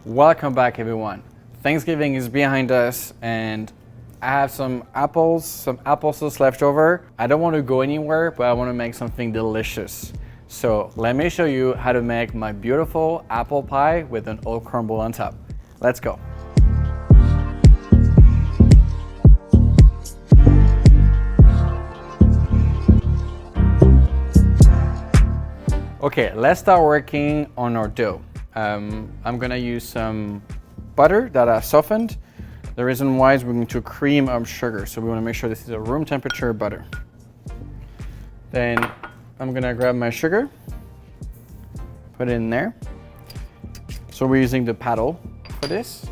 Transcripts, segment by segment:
Welcome back, everyone. Thanksgiving is behind us and I have some applesauce left over. I don't want to go anywhere, but I want to make something delicious. So let me show you how to make my beautiful apple pie with an oat crumble on top. Let's go. Okay, let's start working on our dough. I'm gonna use some butter that I softened. The reason why is we're going to cream our sugar, so we want to make sure this is a room temperature butter. Then I'm gonna grab my sugar, put it in there. So we're using the paddle for this.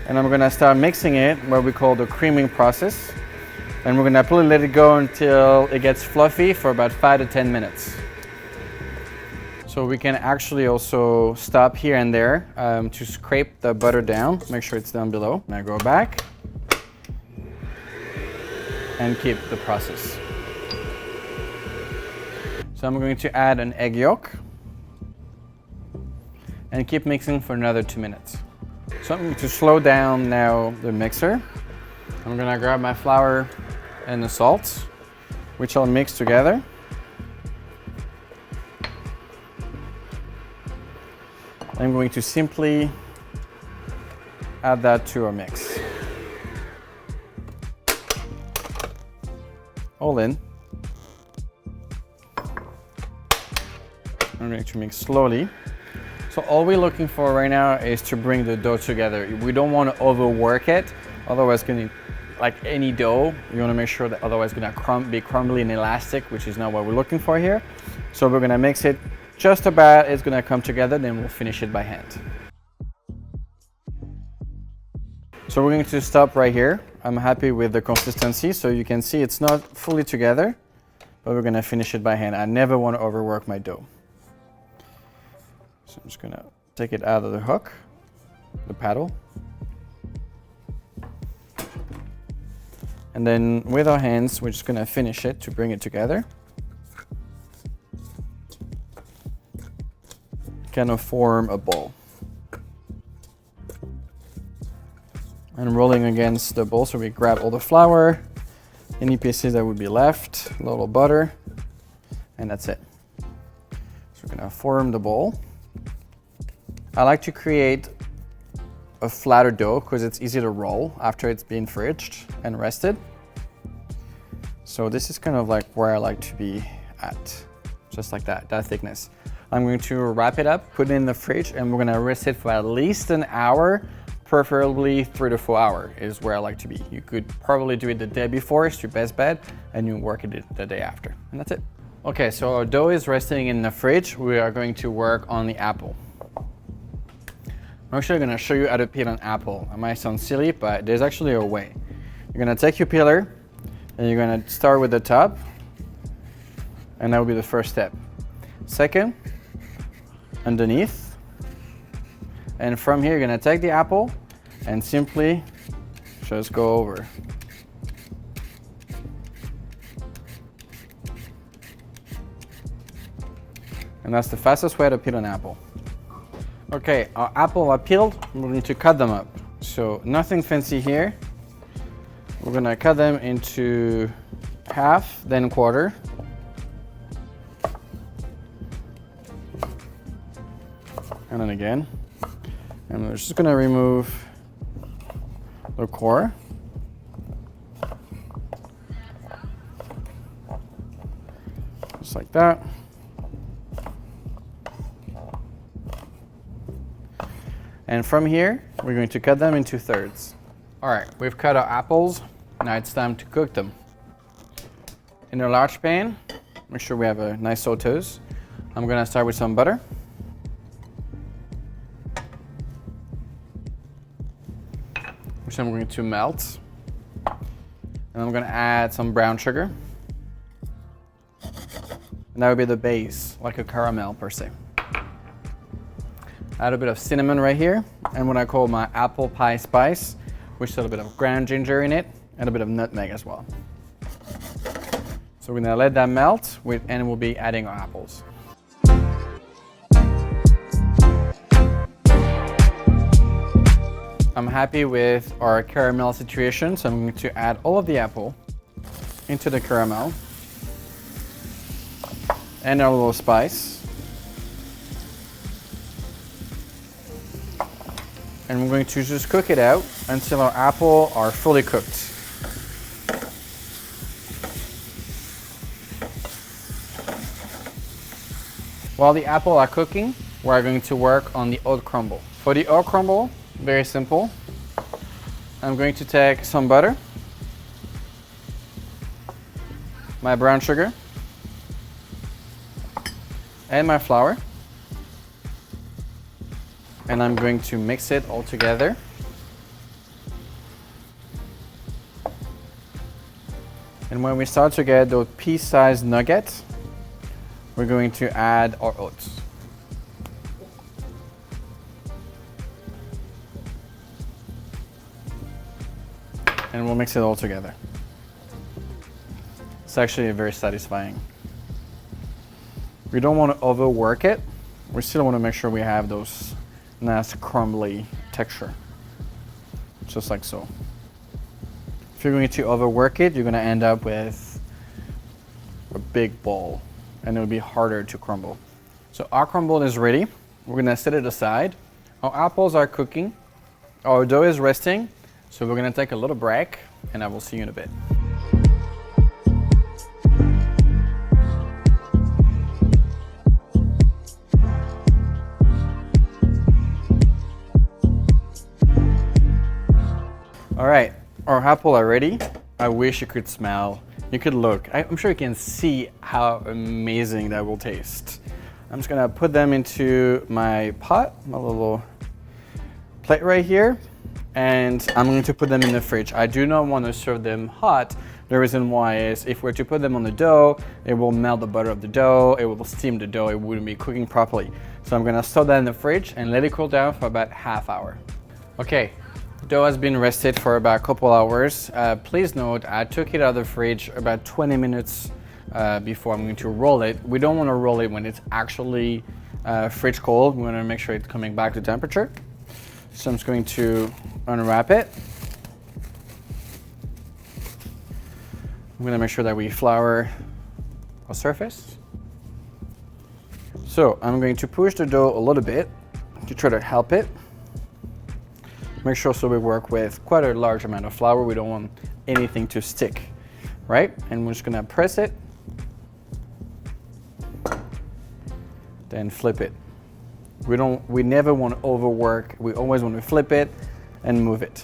And I'm gonna start mixing it, what we call the creaming process. And we're gonna let it go until it gets fluffy for about 5 to 10 minutes. So we can actually also stop here and there to scrape the butter down, make sure it's down below. Now go back and keep the process. So I'm going to add an egg yolk and keep mixing for another 2 minutes. So I'm going to slow down now the mixer. I'm gonna grab my flour and the salt, which I'll mix together. I'm going to simply add that to our mix. All in. I'm going to mix slowly. So all we're looking for right now is to bring the dough together. We don't want to overwork it, otherwise it's going to, like any dough, you want to make sure that otherwise it's going to be crumbly and elastic, which is not what we're looking for here. So we're going to mix it just about, it's going to come together, then we'll finish it by hand. So we're going to stop right here. I'm happy with the consistency, so you can see it's not fully together, but we're going to finish it by hand. I never want to overwork my dough. So I'm just going to take it out of the hook, the paddle. And then with our hands, we're just going to finish it to bring it together. Kind of form a ball. And rolling against the bowl, so we grab all the flour, any pieces that would be left, a little butter, and that's it. So we're gonna form the bowl. I like to create a flatter dough because it's easy to roll after it's been fridged and rested. So this is kind of like where I like to be at, just like that thickness. I'm going to wrap it up, put it in the fridge, and we're gonna rest it for at least an hour, preferably 3 to 4 hours is where I like to be. You could probably do it the day before, it's your best bet, and you work it the day after, and that's it. Okay, so our dough is resting in the fridge. We are going to work on the apple. I'm actually gonna show you how to peel an apple. It might sound silly, but there's actually a way. You're gonna take your peeler, and you're gonna start with the top, and that will be the first step. Second, underneath, and from here you're gonna take the apple and simply just go over. And that's the fastest way to peel an apple. Okay, our apple are peeled, we're going to cut them up. So nothing fancy here. We're gonna cut them into half, then quarter. And then again. And we're just gonna remove the core. Just like that. And from here, we're going to cut them into thirds. All right, we've cut our apples. Now it's time to cook them. In a large pan, make sure we have a nice sauteuse. I'm gonna start with some butter. Which I'm going to melt. And I'm gonna add some brown sugar. And that would be the base, like a caramel per se. Add a bit of cinnamon right here, and what I call my apple pie spice, which has a bit of ground ginger in it, and a bit of nutmeg as well. So we're gonna let that melt, and we'll be adding our apples. I'm happy with our caramel situation, so I'm going to add all of the apple into the caramel and our little spice. And we're going to just cook it out until our apple are fully cooked. While the apple are cooking, we're going to work on the oat crumble. For the oat crumble, very simple. I'm going to take some butter, my brown sugar, and my flour. And I'm going to mix it all together. And when we start to get those pea-sized nuggets, we're going to add our oats. And we'll mix it all together. It's actually very satisfying. We don't want to overwork it. We still want to make sure we have those nice crumbly texture, just like so. If you're going to overwork it, you're going to end up with a big ball and it'll be harder to crumble. So our crumble is ready. We're going to set it aside. Our apples are cooking. Our dough is resting. So we're going to take a little break and I will see you in a bit. All right, our apple are ready. I wish you could smell, you could look. I'm sure you can see how amazing that will taste. I'm just gonna put them into my pot, my little plate right here, and I'm going to put them in the fridge. I do not want to serve them hot. The reason why is if we're to put them on the dough, it will melt the butter of the dough, it will steam the dough, it wouldn't be cooking properly. So I'm gonna store that in the fridge and let it cool down for about half hour. Okay. Dough has been rested for about a couple hours. Please note, I took it out of the fridge about 20 minutes before I'm going to roll it. We don't want to roll it when it's actually fridge cold. We want to make sure it's coming back to temperature. So I'm just going to unwrap it. I'm going to make sure that we flour our surface. So I'm going to push the dough a little bit to try to help it. Make sure so we work with quite a large amount of flour. We don't want anything to stick, right? And we're just gonna press it, then flip it. We never want to overwork. We always want to flip it and move it.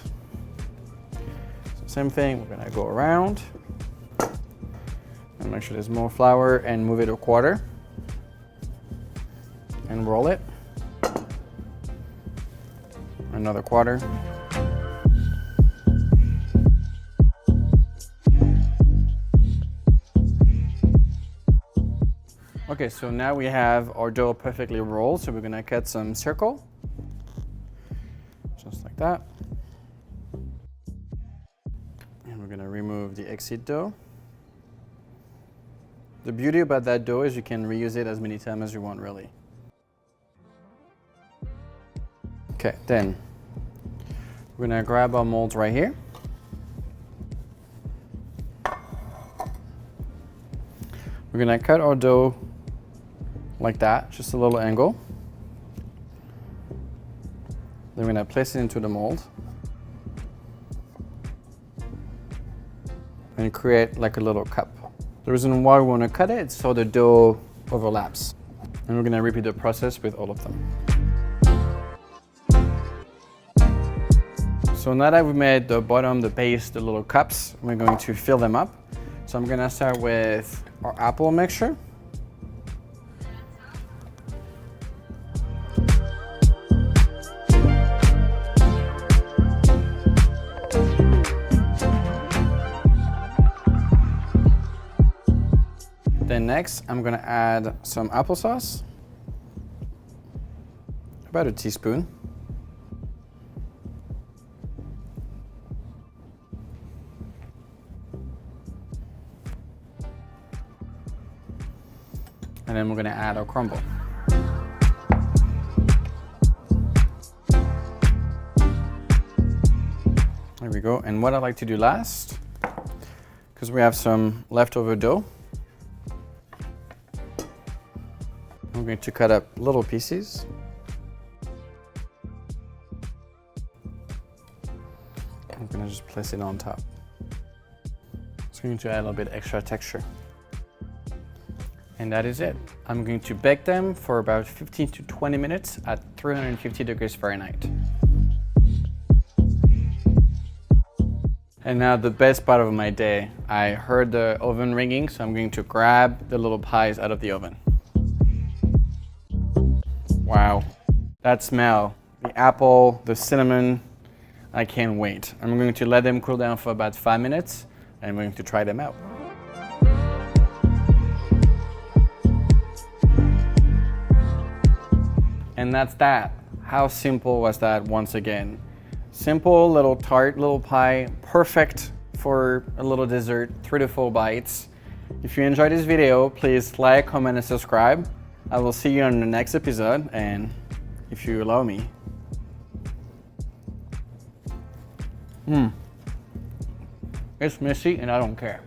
So same thing, we're gonna go around and make sure there's more flour and move it a quarter and roll it. Another quarter. Okay, so now we have our dough perfectly rolled, so we're gonna cut some circle, just like that. And we're gonna remove the excess dough. The beauty about that dough is you can reuse it as many times as you want, really. Okay, then we're gonna grab our molds right here. We're gonna cut our dough like that, just a little angle. Then we're gonna place it into the mold and create like a little cup. The reason why we wanna cut it is so the dough overlaps. And we're gonna repeat the process with all of them. So now that we've made the bottom, the base, the little cups, we're going to fill them up. So I'm gonna start with our apple mixture. Then next, I'm gonna add some applesauce, about a teaspoon. And then we're gonna add our crumble. go. And what I like to do last, because we have some leftover dough, I'm going to cut up little pieces. I'm gonna just place it on top. It's going to add a little bit extra texture. And that is it. I'm going to bake them for about 15 to 20 minutes at 350 degrees Fahrenheit. And now the best part of my day. I heard the oven ringing, so I'm going to grab the little pies out of the oven. Wow, that smell, the apple, the cinnamon, I can't wait. I'm going to let them cool down for about 5 minutes and I'm going to try them out. And that's that. How simple was that once again? Simple little tart, little pie, perfect for a little dessert, 3 to 4 bites. If you enjoyed this video, please like, comment, and subscribe. I will see you on the next episode, and if you allow me. It's messy and I don't care.